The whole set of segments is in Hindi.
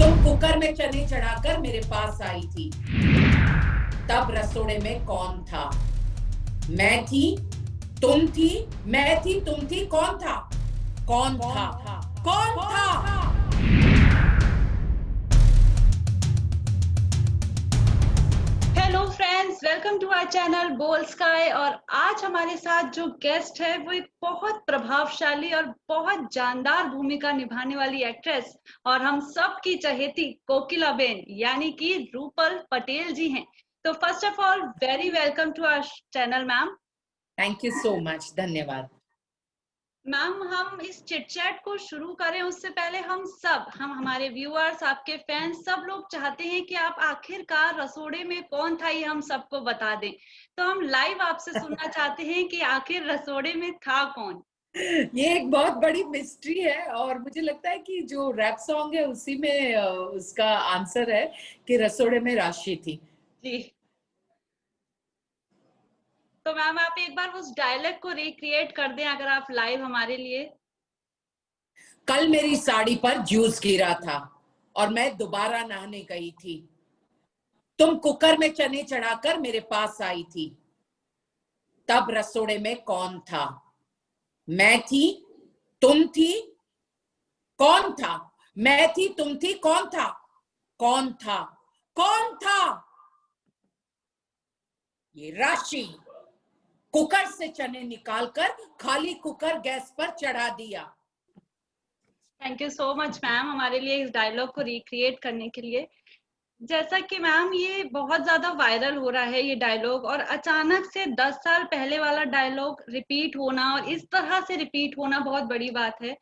तुम कुकर में चने चढ़ाकर मेरे पास आई थी, तब रसोड़े में कौन था? मैं थी, तुम थी, मैं थी, तुम थी, कौन था? कौन था? कौन था? Hello friends, welcome to our channel Bol sky. और आज हमारे साथ जो गेस्ट है वो एक बहुत प्रभावशाली और बहुत जानदार भूमिका निभाने वाली एक्ट्रेस और हम सब की चहेती कोकिलाबेन यानी कि रूपल पटेल जी हैं। तो first of all very welcome to our channel ma'am. Thank you so much, धन्यवाद। मैम, हम इस चिट चैट को शुरू करें उससे पहले हम हमारे व्यूअर्स, आपके फैंस, सब लोग चाहते हैं कि आप आखिरकार रसोड़े में कौन था ये हम सबको बता दें। तो हम लाइव आपसे सुनना चाहते हैं कि आखिर रसोड़े में था कौन। ये एक बहुत बड़ी मिस्ट्री है और मुझे लगता है कि जो रैप सॉन्ग है उसी में उसका आंसर है कि रसोड़े में राशि थी। जी, तो मैम आप एक बार उस डायलॉग को रिक्रिएट कर दें अगर आप लाइव हमारे लिए। कल मेरी साड़ी पर जूस गिरा था और मैं दोबारा नहाने गई थी। तुम कुकर में चने चढ़ाकर मेरे पास आई थी, तब रसोड़े में कौन था? मैं थी, तुम थी, कौन था? मैं थी, तुम थी, कौन था? कौन था? कौन था? ये राशि। कुकर से चने निकालकर खाली कुकर गैस पर चढ़ा दिया। Thank you so much ma'am हमारे लिए इस डायलॉग को रिक्रिएट करने के लिए। जैसा कि मैम ये बहुत ज्यादा वायरल हो रहा है ये डायलॉग, और अचानक से 10 साल पहले वाला डायलॉग रिपीट होना और इस तरह से रिपीट होना बहुत बड़ी बात है।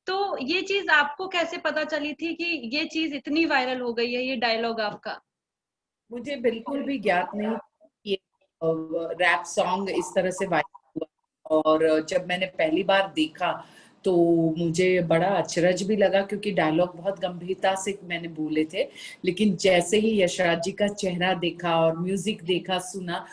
तो ये चीज आपको कैसे पता चली थी कि ये चीज इतनी वायरल हो गई है, ये डायलॉग आपका? मुझे बिल्कुल भी ज्ञात नहीं कि ये रैप सॉन्ग इस तरह से वायरल हुआ। और जब मैंने पहली बार देखा तो मुझे बड़ा अचरज भी लगा, क्योंकि डायलॉग बहुत गंभीरता से मैंने बोले थे। लेकिन जैसे ही यशराज जी का चेहरा देखा और म्यूजिक देखा, सुना,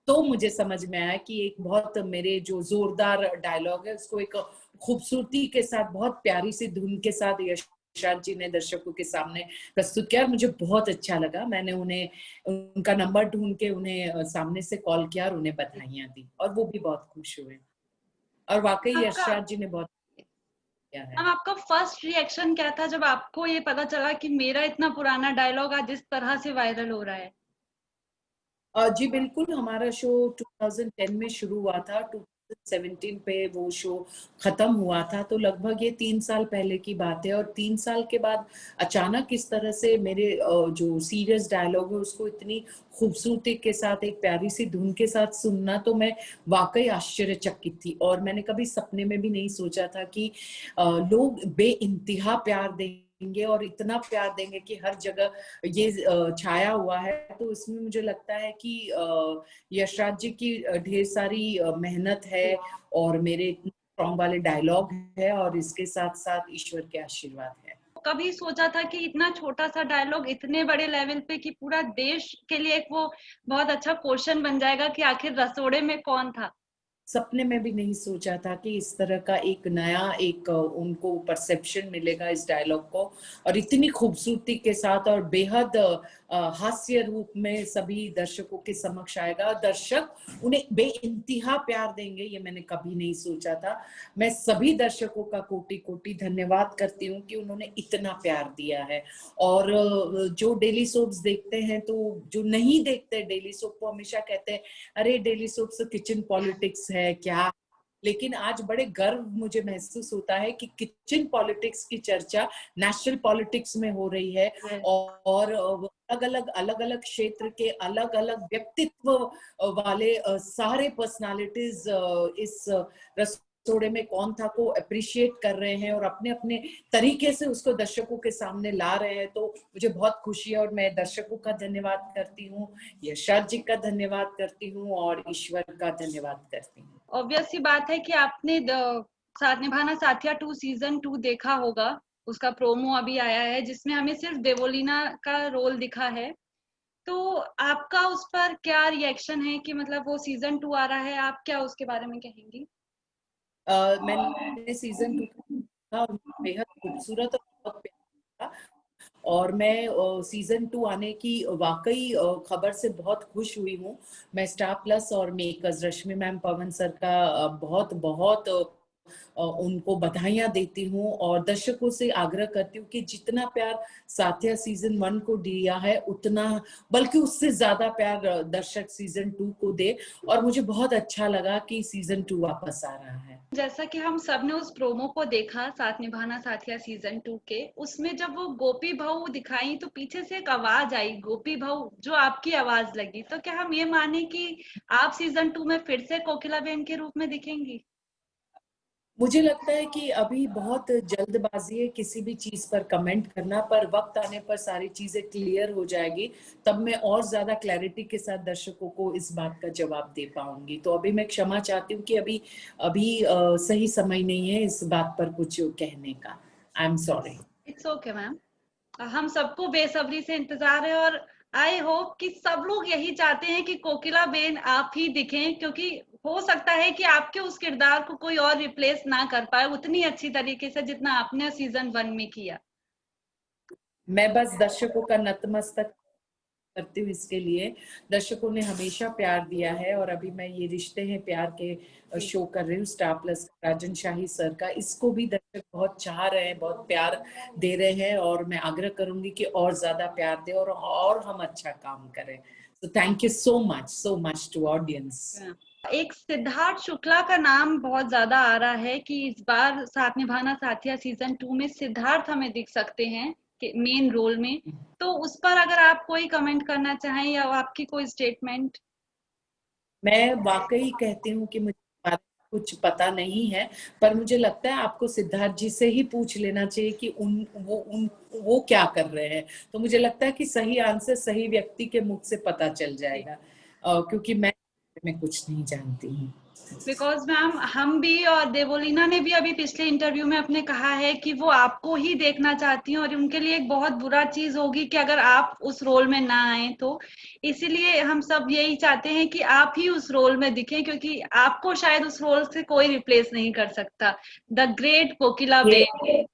तो मुझे समझ में आया कि एक बहुत मेरे जो जोरदार डायलॉग है उसको एक खूबसूरती के साथ, बहुत प्यारी सी धुन के साथ यशराज जी ने दर्शकों के सामने प्रस्तुत किया। मुझे बहुत अच्छा लगा। मैंने उन्हें उनका नंबर ढूंढ के उन्हें सामने से कॉल किया और उन्हें बधाइयां दी, और वो भी बहुत खुश हुए। और वाकई आपका यशराज जी ने बहुत किया है। मैम आपका फर्स्ट रिएक्शन क्या था जब आपको ये पता चला कि मेरा इतना पुराना डायलॉग आज इस तरह से वायरल हो रहा है? जी बिल्कुल, हमारा शो 2010 में शुरू हुआ था, 2017 पे वो शो खत्म हुआ था, तो लगभग ये 3 साल पहले की बात है। और 3 साल के बाद अचानक इस तरह से मेरे जो सीरियस डायलॉग है उसको इतनी खूबसूरती के साथ, एक प्यारी सी धुन के साथ सुनना, तो मैं वाकई आश्चर्यचकित थी। और मैंने कभी सपने में भी नहीं सोचा था कि लोग बेइंतहा प्यार देंगे और इतना प्यार देंगे कि हर जगह ये छाया हुआ है। तो इसमें मुझे लगता है कि यशराज जी की ढेर सारी मेहनत है, और मेरे इतने स्ट्रॉन्ग वाले डायलॉग है, और इसके साथ साथ ईश्वर के आशीर्वाद है। कभी सोचा था कि इतना छोटा सा डायलॉग इतने बड़े लेवल पे कि पूरा देश के लिए एक वो बहुत अच्छा क्वेश्चन बन जाएगा कि आखिर रसोड़े में कौन था? सपने में भी नहीं सोचा था कि इस तरह का एक नया एक उनको परसेप्शन मिलेगा इस डायलॉग को, और इतनी खूबसूरती के साथ और बेहद हास्य रूप में सभी दर्शकों के समक्ष आएगा। दर्शक उन्हें बेइंतहा प्यार देंगे, ये मैंने कभी नहीं सोचा था। मैं सभी दर्शकों का कोटि कोटि धन्यवाद करती हूँ कि उन्होंने इतना प्यार दिया है। और जो डेली सोप्स देखते हैं, तो जो नहीं देखते डेली सोप को हमेशा कहते हैं अरे डेली सोप्स किचन पॉलिटिक्स है क्या। लेकिन आज बड़े गर्व मुझे महसूस होता है कि किचन पॉलिटिक्स की चर्चा नेशनल पॉलिटिक्स में हो रही है। और अलग अलग क्षेत्र के अलग अलग व्यक्तित्व वाले सारे पर्सनालिटीज इस रसोड़े में कौन था को अप्रिशिएट कर रहे हैं और अपने अपने तरीके से उसको दर्शकों के सामने ला रहे हैं। तो मुझे बहुत खुशी है, और मैं दर्शकों का धन्यवाद करती हूँ, यशराज जी का धन्यवाद करती हूँ, और ईश्वर का धन्यवाद करती हूँ। ऑब्वियस सी बात है कि आपने साथ निभाना साथिया 2 सीजन 2 देखा होगा। उसका प्रोमो अभी आया है जिसमें हमें सिर्फ देवोलीना का रोल दिखा है। तो आपका उस पर क्या रिएक्शन है कि मतलब वो सीजन 2 आ रहा है, आप क्या उसके बारे में कहेंगी? मैंने सीजन 2 था और बेहद खूबसूरत और बहुत प्यारा था। और मैं सीजन 2 आने की वाकई खबर से बहुत खुश हुई हूँ। मैं स्टार प्लस और मेकर्स रश्मि मैम, पवन सर का बहुत बहुत उनको बधाइयां देती हूँ और दर्शकों से आग्रह करती हूँ कि जितना प्यार साथिया सीजन 1 को दिया है उतना बल्कि उससे ज्यादा प्यार दर्शक सीजन 2 को दे। और मुझे बहुत अच्छा लगा कि सीजन 2 वापस आ रहा है। जैसा कि हम सब ने उस प्रोमो को देखा साथ निभाना साथिया सीजन 2 के, उसमें जब वो गोपी बहू दिखाई तो पीछे से एक आवाज आई गोपी बहू, जो आपकी आवाज लगी। तो क्या हम ये माने कि आप सीजन 2 में फिर से कोकिला बेन के रूप में दिखेंगी? मुझे लगता है कि अभी बहुत जल्दबाजी है किसी भी चीज पर कमेंट करना, पर वक्त आने पर सारी चीजें क्लियर हो जाएगी, तब मैं और ज्यादा क्लैरिटी के साथ दर्शकों को इस बात का जवाब दे पाऊंगी। तो अभी मैं क्षमा चाहती हूँ कि अभी अभी सही समय नहीं है इस बात पर कुछ कहने का। I am sorry. It's okay ma'am, हम सबको बेसब्री से इंतजार है और आई होप कि सब लोग यही चाहते हैं कि कोकिला बेन आप ही दिखें, क्योंकि हो सकता है कि आपके उस किरदार को कोई और रिप्लेस ना कर पाए उतनी अच्छी तरीके से जितना आपने सीजन 1 में किया। मैं बस दर्शकों का नतमस्तक करती हूँ इसके लिए। दर्शकों ने हमेशा प्यार दिया है और अभी मैं ये रिश्ते हैं प्यार के शो कर रही हूँ स्टार प्लस राजन शाही सर का। इसको भी दर्शक बहुत चाह रहे हैं, बहुत प्यार दे रहे हैं और मैं आग्रह करूंगी कि और ज्यादा प्यार दे और हम अच्छा काम करें। So thank you so much to audience. एक सिद्धार्थ शुक्ला का नाम बहुत ज्यादा आ रहा है कि इस बार साथ निभाना साथिया सीजन 2 में सिद्धार्थ हमें दिख सकते हैं मेन रोल में। तो उस पर अगर आप कोई कमेंट करना चाहें या आपकी कोई स्टेटमेंट। मैं वाकई कहती हूँ कि मुझे कुछ पता नहीं है, पर मुझे लगता है आपको सिद्धार्थ जी से ही पूछ लेना चाहिए कि वो क्या कर रहे हैं। तो मुझे लगता है कि सही आंसर सही व्यक्ति के मुख से पता चल जाएगा, क्योंकि मैं कुछ नहीं जानती हूँ। बिकॉज मैम हम भी और देवोलीना ने भी अभी पिछले इंटरव्यू में अपने कहा है कि वो आपको ही देखना चाहती हैं और उनके लिए एक बहुत बुरा चीज होगी कि अगर आप उस रोल में ना आए। तो इसीलिए हम सब यही चाहते हैं कि आप ही उस रोल में दिखें, क्योंकि आपको शायद उस रोल से कोई रिप्लेस नहीं कर सकता। The great Kokila Ben.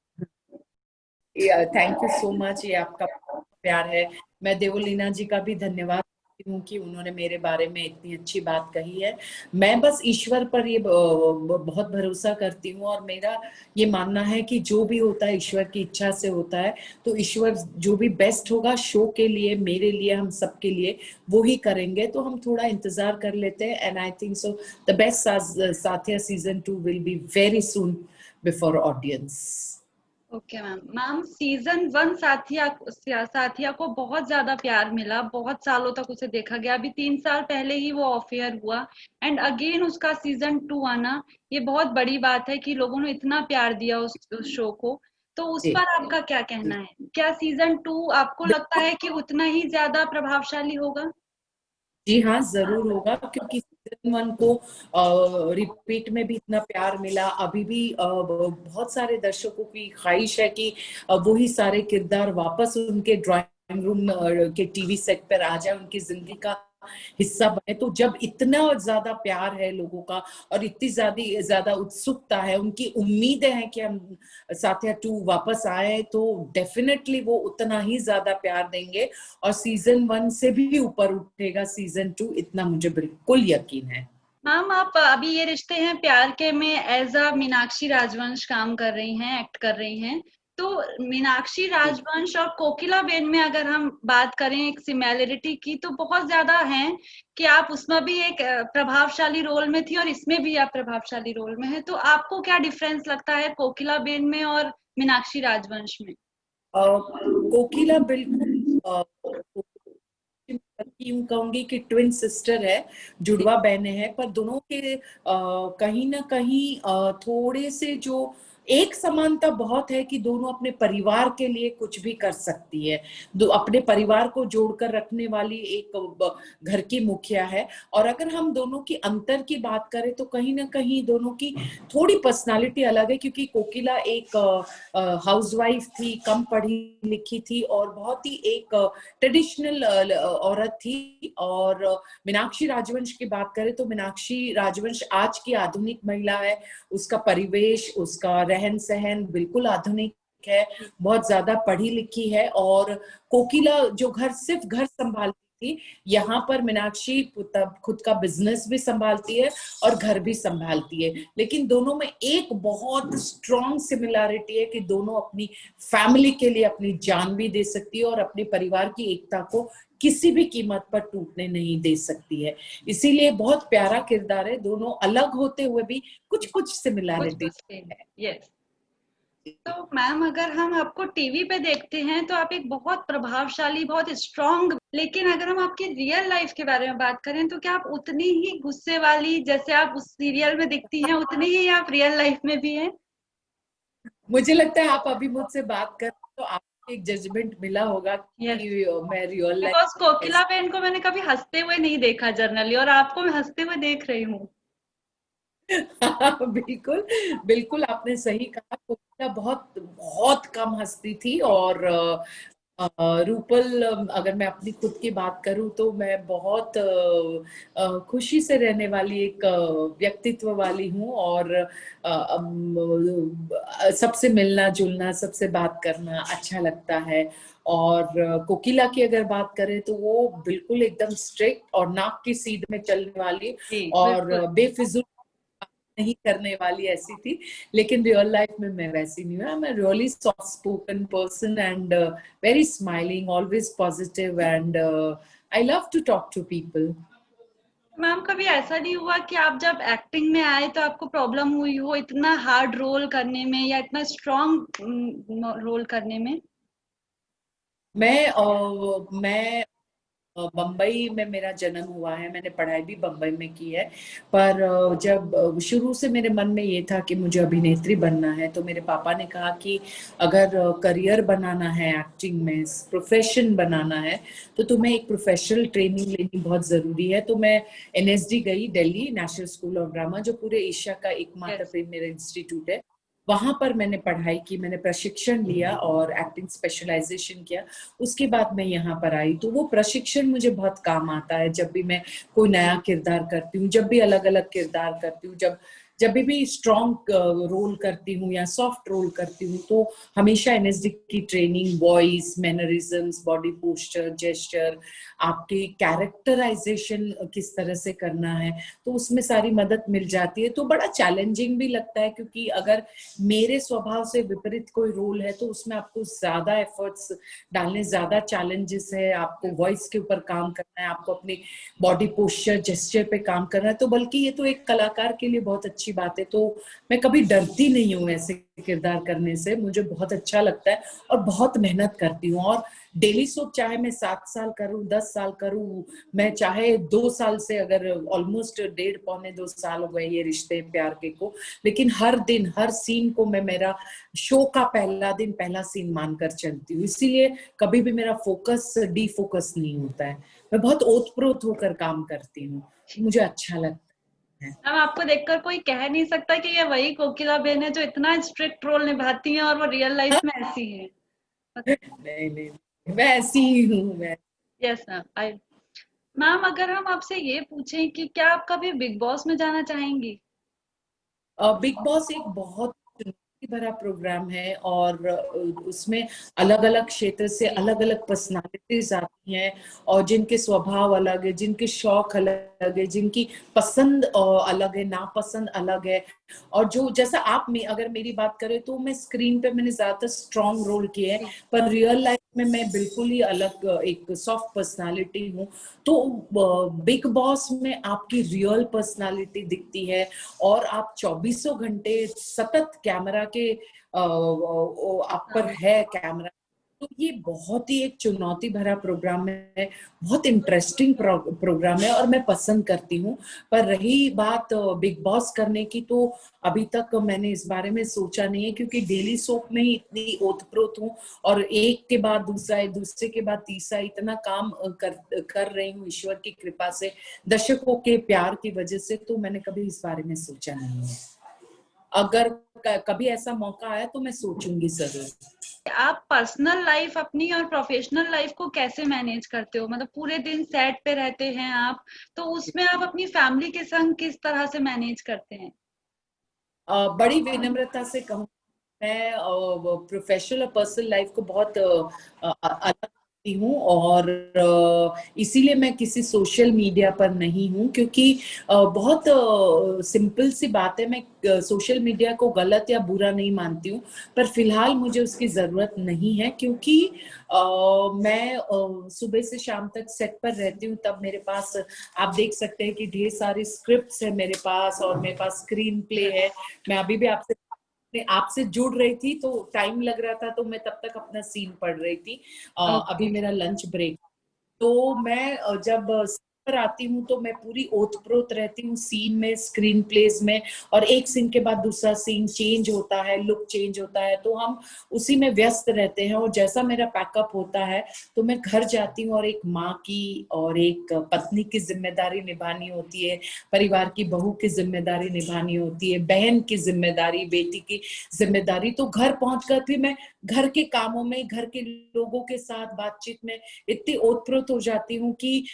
Thank you so much, ये आपका प्यार है। मैं देवोलीना जी का भी धन्यवाद करती हूँ कि उन्होंने मेरे बारे में इतनी अच्छी बात कही है। मैं बस ईश्वर पर ये बहुत भरोसा करती हूँ और मेरा ये मानना है कि जो भी होता है ईश्वर की इच्छा से होता है। तो ईश्वर जो भी बेस्ट होगा शो के लिए, मेरे लिए, हम सब के लिए, वो ही करेंगे। तो हम थोड़ा इंतजार कर लेते हैं and I think so the best Saathiya season 2 will be very soon before audience. Okay ma'am season 1 साथिया को बहुत ज्यादा प्यार मिला, बहुत सालों तक उसे देखा गया। अभी 3 साल पहले ही वो ऑफ एयर हुआ एंड अगेन उसका सीजन 2 आना, ये बहुत बड़ी बात है कि लोगों ने इतना प्यार दिया उस शो को। तो उस पर आपका क्या कहना है? क्या सीजन 2 आपको लगता है कि उतना ही ज्यादा प्रभावशाली होगा? जी हाँ, जरूर होगा, क्योंकि सीजन 1 को रिपीट में भी इतना प्यार मिला। अभी भी बहुत सारे दर्शकों की ख्वाहिश है कि वही सारे किरदार वापस उनके ड्राइंग रूम के टीवी सेट पर आ जाए, उनकी जिंदगी का हिस्सा बने। तो जब इतना ज्यादा प्यार है लोगों का और इतनी ज्यादा उत्सुकता है, उनकी उम्मीदें हैं कि हम साथिया 2 वापस आए, तो डेफिनेटली वो उतना ही ज्यादा प्यार देंगे और सीजन 1 से भी ऊपर उठेगा सीजन 2, इतना मुझे बिल्कुल यकीन है। मैम आप अभी ये रिश्ते हैं प्यार के में एज अ मीनाक्षी राजवंश काम कर रही हैं, एक्ट कर रही हैं। तो मीनाक्षी राजवंश और कोकिला बेन में अगर हम बात करें एक सिमिलरिटी की, तो बहुत ज्यादा है कि आप उसमें भी एक प्रभावशाली रोल में थी और इसमें भी आप प्रभावशाली रोल में है। तो आपको क्या डिफरेंस लगता है कोकिला बेन में और मीनाक्षी राजवंश में? कोकिला बिल्कुल यूं कहूंगी कि ट्विन सिस्टर है, जुड़वा बहनें हैं, पर दोनों के कहीं ना कहीं थोड़े से जो एक समानता बहुत है कि दोनों अपने परिवार के लिए कुछ भी कर सकती है। अपने परिवार को जोड़कर रखने वाली एक घर की मुखिया है। और अगर हम दोनों की अंतर की बात करें तो कहीं ना कहीं दोनों की थोड़ी पर्सनालिटी अलग है, क्योंकि कोकिला एक हाउसवाइफ थी, कम पढ़ी लिखी थी और बहुत ही एक ट्रेडिशनल औरत थी। और मीनाक्षी राजवंश की बात करें तो मीनाक्षी राजवंश आज की आधुनिक महिला है, उसका परिवेश, उसका रहन सहन बिल्कुल आधुनिक है, बहुत ज्यादा पढ़ी लिखी है। और कोकिला जो सिर्फ घर संभालती थी, यहाँ पर मीनाक्षी तब खुद का बिजनेस भी संभालती है और घर भी संभालती है। लेकिन दोनों में एक बहुत स्ट्रॉन्ग सिमिलैरिटी है कि दोनों अपनी फैमिली के लिए अपनी जान भी दे सकती है और अपने परिवार की एकता को किसी भी कीमत पर टूटने नहीं दे सकती है। इसीलिए बहुत प्यारा किरदार है, दोनों अलग होते हुए भी कुछ कुछ सिमिलैरिटी है। यस। तो मैम अगर हम आपको टीवी पे देखते हैं तो आप एक बहुत प्रभावशाली, बहुत स्ट्रॉन्ग, लेकिन अगर हम आपकी रियल लाइफ के बारे में बात करें तो क्या आप उतनी ही गुस्से वाली जैसे आप उस सीरियल में दिखती हैं, उतनी ही आप रियल लाइफ में भी हैं? मुझे लगता है आप अभी मुझसे बात कर तो आपको एक जजमेंट मिला होगा कि मैं real life because Kokila Ben को मैंने कभी हंसते हुए नहीं देखा जनरली, और आपको मैं हंसते हुए देख रही हूँ। बिल्कुल बिल्कुल, आपने सही कहा। कोकिला बहुत बहुत कम हंसती थी और रूपल, अगर मैं अपनी खुद की बात करूं तो मैं बहुत खुशी से रहने वाली एक व्यक्तित्व वाली हूं और सबसे मिलना जुलना, सबसे बात करना अच्छा लगता है। और कोकिला की अगर बात करें तो वो बिल्कुल एकदम स्ट्रिक्ट और नाक की सीध में चलने वाली और बेफिजूल नहीं करने वाली ऐसी थी। लेकिन रियल लाइफ में मैं वैसी नहीं हूँ। मैं really soft spoken person and very smiling, always positive and I love to talk to people. Ma'am कभी ऐसा नहीं हुआ कि आप जब एक्टिंग में आए तो आपको प्रॉब्लम हुई हो इतना हार्ड रोल करने में या इतना स्ट्रॉन्ग रोल करने में? मैं बम्बई में मेरा जन्म हुआ है, मैंने पढ़ाई भी बम्बई में की है। पर जब शुरू से मेरे मन में ये था कि मुझे अभिनेत्री बनना है, तो मेरे पापा ने कहा कि अगर करियर बनाना है एक्टिंग में, प्रोफेशन बनाना है, तो तुम्हें एक प्रोफेशनल ट्रेनिंग लेनी बहुत जरूरी है। तो मैं एनएसडी गई, Delhi national school of drama, जो पूरे एशिया का एकमात्र प्रीमियर इंस्टीट्यूट है। वहां पर मैंने पढ़ाई की, मैंने प्रशिक्षण लिया और एक्टिंग स्पेशलाइजेशन किया। उसके बाद मैं यहाँ पर आई। तो वो प्रशिक्षण मुझे बहुत काम आता है जब भी मैं कोई नया किरदार करती हूँ, जब भी अलग अलग किरदार करती हूँ, जब भी स्ट्रॉन्ग रोल करती हूँ या सॉफ्ट रोल करती हूँ, तो हमेशा एनएसडी की training, voice, mannerisms, body posture, gesture, आपकी कैरेक्टराइजेशन किस तरह से करना है, तो उसमें सारी मदद मिल जाती है। तो बड़ा चैलेंजिंग भी लगता है, क्योंकि अगर मेरे स्वभाव से विपरीत कोई रोल है तो उसमें आपको ज्यादा एफर्ट्स डालने, ज्यादा चैलेंजेस है, आपको वॉइस के ऊपर काम करना है, आपको अपनी बॉडी पोस्चर, जेस्चर पे काम करना है। तो बल्कि ये तो एक कलाकार के लिए बहुत अच्छी बात है। तो मैं कभी डरती नहीं हूँ ऐसे किरदार करने से, मुझे बहुत अच्छा लगता है और बहुत मेहनत करती हूँ। और डेली सोप चाहे मैं 7 साल करूँ, 10 साल करूँ, मैं चाहे 2 साल से, अगर ऑलमोस्ट 1.5 पौने 2 साल हो गए ये रिश्ते प्यार के को, लेकिन हर दिन हर सीन को मैं मेरा शो का पहला दिन पहला सीन मानकर चलती हूँ। इसीलिए कभी भी मेरा फोकस डीफोकस नहीं होता है। मैं बहुत ओतप्रोत होकर काम करती हूँ, मुझे अच्छा लगता है। अब आपको देखकर कोई कह नहीं सकता कि ये वही कोकिला बेन है जो इतना स्ट्रिक्ट रोल निभाती हैं और वो रियल लाइफ में ऐसी है। नहीं नहीं, मैं ऐसी ही हूँ मैं। Yes ma'am. आई मैम अगर हम आपसे ये पूछें कि क्या आप कभी बिग बॉस में जाना चाहेंगी? बिग बॉस एक बहुत चुनौती भरा प्रोग्राम है और उसमें अलग अलग क्षेत्र से अलग अलग पर्सनालिटीज आती हैं और जिनके स्वभाव अलग है, जिनके शौक अलग है, जिनकी पसंद अलग है, नापसंद अलग है। और जो जैसा आप में अगर मेरी बात करें तो मैं स्क्रीन पे मैंने ज्यादातर स्ट्रॉन्ग रोल किए हैं, पर रियल लाइफ में मैं बिल्कुल ही अलग एक सॉफ्ट पर्सनालिटी हूँ। तो बिग बॉस में आपकी रियल पर्सनालिटी दिखती है और आप 24 घंटे सतत कैमरा के आप पर है कैमरा। तो ये बहुत ही एक चुनौती भरा प्रोग्राम है, बहुत इंटरेस्टिंग प्रोग्राम है और मैं पसंद करती हूँ। पर रही बात बिग बॉस करने की, तो अभी तक मैंने इस बारे में सोचा नहीं है, क्योंकि डेली सोप में ही इतनी ओतप्रोत हूँ और एक के बाद दूसरा, दूसरे के बाद तीसरा, इतना काम कर रही हूँ ईश्वर की कृपा से, दर्शकों के प्यार की वजह से। तो मैंने कभी इस बारे में सोचा नहीं है। अगर कभी ऐसा मौका आया तो मैं सोचूंगी जरूर। आप पर्सनल लाइफ अपनी और प्रोफेशनल लाइफ को कैसे मैनेज करते हो? मतलब पूरे दिन सेट पे रहते हैं आप, तो उसमें आप अपनी फैमिली के संग किस तरह से मैनेज करते हैं? बड़ी विनम्रता से कहूँ, मैं प्रोफेशनल और पर्सनल लाइफ को बहुत अलग करती हूँ, और इसीलिए मैं किसी सोशल मीडिया पर नहीं हूँ, क्योंकि बहुत सिंपल सी बात है, मैं सोशल मीडिया को गलत या बुरा नहीं मानती हूँ, पर फिलहाल मुझे उसकी जरूरत नहीं है, क्योंकि मैं सुबह से शाम तक सेट पर रहती हूँ। तब मेरे पास आप देख सकते हैं कि ढेर सारी स्क्रिप्ट्स है मेरे पास, और मेरे पास स्क्रीन प्ले है। मैं अभी भी आपसे जुड़ रही थी तो टाइम लग रहा था, तो मैं तब तक अपना सीन पढ़ रही थी। ओके। अभी मेरा लंच ब्रेक। तो मैं जब set पर आती हूँ तो मैं पूरी ओतप्रोत रहती हूँ सीन में, स्क्रीन प्लेस में, और एक सीन के बाद दूसरा सीन चेंज होता है, लुक चेंज होता है, तो हम उसी में व्यस्त रहते हैं। और जैसा मेरा पैकअप होता है तो मैं घर जाती हूँ, और एक माँ की और एक पत्नी की जिम्मेदारी निभानी होती है, परिवार की बहू की जिम्मेदारी निभानी होती है, बहन की जिम्मेदारी, बेटी की जिम्मेदारी। तो घर पहुंचकर फिर मैं घर के कामों में, घर के लोगों के साथ बातचीत में इतनी ओतप्रोत हो जाती हूँ कि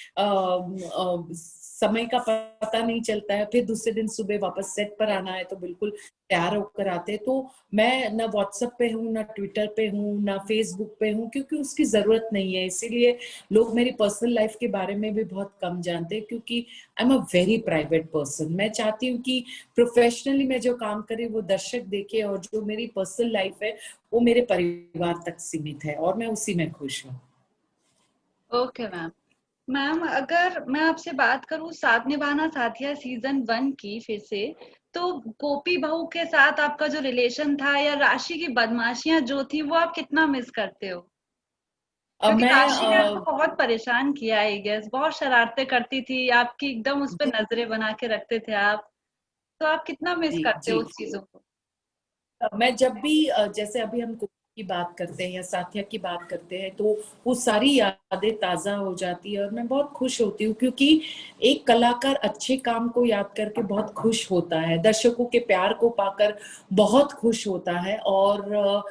समय का पता नहीं चलता है। फिर दूसरे दिन सुबह वापस सेट पर आना है तो बिल्कुल तैयार होकर आते हैं। तो मैं ना व्हाट्सएप पे हूँ, ना ट्विटर पे हूँ, ना फेसबुक पे हूँ, क्योंकि उसकी जरूरत नहीं है। इसीलिए लोग मेरी पर्सनल लाइफ के बारे में भी बहुत कम जानते हैं, क्योंकि I am a very private person. मैं चाहती हूँ कि प्रोफेशनली मैं जो काम करे वो दर्शक देखे, और जो मेरी पर्सनल लाइफ है वो मेरे परिवार तक सीमित है, और मैं उसी में खुश हूँ। Okay ma'am. मैम अगर मैं आपसे बात करूं साथ निभाना साथिया सीजन 1 की फिर से, तो गोपी बहू के साथ आपका जो रिलेशन था या राशि की बदमाशियां जो थी वो आप कितना मिस करते हो? अब क्योंकि मैं राशि ने आपको बहुत परेशान किया आई गेस, बहुत शरारतें करती थी, आपकी एकदम उस पे नजरें बना के रखते थे आप। तो आप कितना मिस जी करते हो जी, उस चीजों को? मैं जब भी जैसे अभी हम कुकिंग की बात करते हैं या साथिया की बात करते हैं, तो वो सारी यादें ताजा हो जाती है, और मैं बहुत खुश होती हूँ, क्योंकि एक कलाकार अच्छे काम को याद करके बहुत खुश होता है, दर्शकों के प्यार को पाकर बहुत खुश होता है। और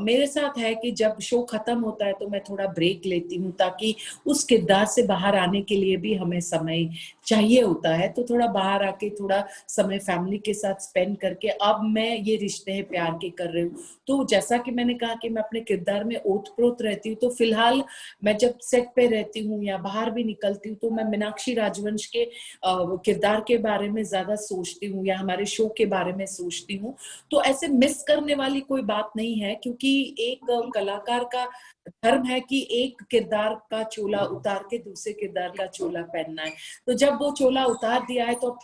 मेरे साथ है कि जब शो खत्म होता है तो मैं थोड़ा ब्रेक लेती हूँ, ताकि उस किरदार से बाहर आने के लिए भी हमें समय चाहिए होता है। तो थोड़ा बाहर आके थोड़ा समय फैमिली के साथ स्पेंड करके अब मैं ये रिश्ते हैं प्यार के कर रही हूँ। तो जैसा कि मैंने कहा कि मैं अपने किरदार में ओतप्रोत रहती हूँ, तो फिलहाल मैं जब सेट पे रहती हूँ या बाहर भी निकलती हूँ तो मैं मीनाक्षी राजवंश के किरदार के बारे में ज्यादा सोचती हूँ, या हमारे शो के बारे में सोचती हूँ। तो ऐसे मिस करने वाली कोई बात नहीं है, क्योंकि एक कलाकार का धर्म है कि एक किरदार का चोला उतार के दूसरे किरदार का चोला पहनना है। तो जब वो चोला उतार दिया है तो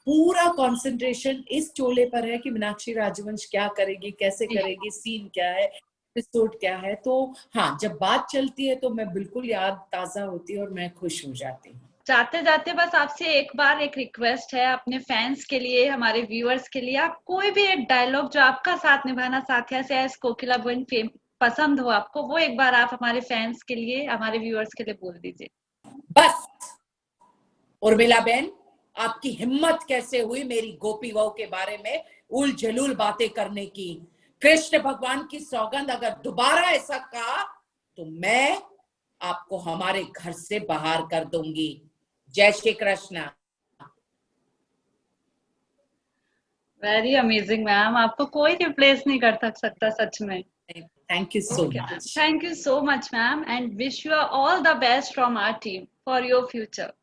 पूरा कंसंट्रेशन इस चोले पर है कि मीनाक्षी राजवंश क्या करेगी, कैसे करेगी, सीन क्या है, एपिसोड क्या है। तो हाँ, जब बात चलती है तो मैं बिल्कुल याद ताजा होती है और मैं खुश हो जाती हूँ। जाते जाते बस आपसे एक बार एक रिक्वेस्ट है अपने फैंस के लिए, हमारे व्यूअर्स के लिए, आप कोई भी एक डायलॉग जो आपका साथ निभाना साथिया से एस कोकिला बहन फेम पसंद हो आपको, वो एक बार आप हमारे फैंस के लिए, हमारे व्यूअर्स के लिए बोल दीजिए। बस उर्मिला बहन, आपकी हिम्मत कैसे हुई मेरी गोपी बहू के बारे में उल जलूल बातें करने की? कृष्ण भगवान की सौगंध, अगर दोबारा ऐसा कहा तो मैं आपको हमारे घर से बाहर कर दूंगी। जय Shri Krishna. Very amazing ma'am, आपको कोई रिप्लेस नहीं कर सकता सच में। Thank you so much. Thank you so much ma'am, and wish you all the best from our team for your future.